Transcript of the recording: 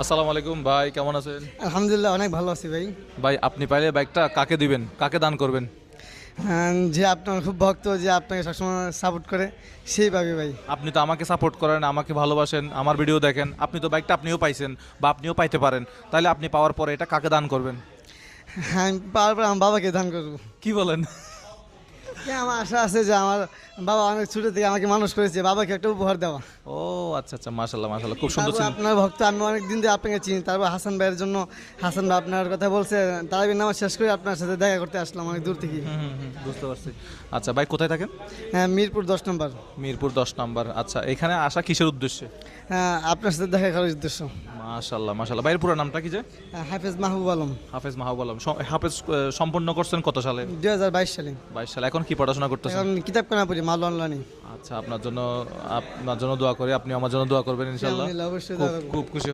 আসসালামু আলাইকুম ভাই, কেমন আছেন? আলহামদুলিল্লাহ অনেক ভালো আছি ভাই। ভাই আপনি পাইলে বাইকটা কাকে দিবেন, কাকে দান করবেন? যে আপনার খুব ভক্ত, যে আপনাকে সবসময় সাপোর্ট করে, সেই ভাবে ভাই। আপনি তো আমাকে সাপোর্ট করেন, আমাকে ভালোবাসেন, আমার ভিডিও দেখেন, আপনি তো বাইকটা আপনিও পাইছেন বা আপনিও পাইতে পারেন, তাহলে আপনি পাওয়ার পরে এটা কাকে দান করবেন? আমি পাওয়ার পর আমার বাবাকে দান করবো। কি বলেন? আমার আশা আছে যে আমার বাবা অনেক ছোটো থেকে আমাকে মানুষ করেছে, বাবাকে একটা উপহার দেওয়া। ও আচ্ছা আচ্ছা, মাশাল্লাহ মাশাল্লাহ, খুব সুন্দর তারপর ছিল। আপনার ভক্ত, আমি অনেক দিন ধরে আপনাকে চিনি। তারপর হাসান ভাইয়ের জন্য, হাসান ভাই আপনার কথা বলছে, তারাবি নামাজ শেষ করে আপনার সাথে দেখা করতে আসলাম অনেক দূর থেকে। বুঝতে পারছি। আচ্ছা ভাই, কোথায় থাকেন? হ্যাঁ, মিরপুর 10 নম্বর। মিরপুর 10 নম্বর। আচ্ছা, এখানে আসা কিসের উদ্দেশ্যে? হ্যাঁ, আপনার সাথে দেখা করার উদ্দেশ্য। মাশাল্লাহ মাশাল্লাহ। ভাইয়ের পুরো নামটা কি যে? হাফেজ মাহবুব আলম। হাফেজ মাহবুব আলম। হাফেজ সম্পন্ন করছেন কত সালে? 2022 সালে। 22 সালে। এখন কি পড়াশোনা করতেছেন? এখন কিতাব কেনা পড়ি, মাল অনলাইনে। আচ্ছা, আপনার জন্য দোয়া করি, আপনি আমার জন্য দোয়া করবেন ইনশাআল্লাহ। আলহামদুলিল্লাহ, অবশ্যই খুব দোয়া করবো। খুব খুশি।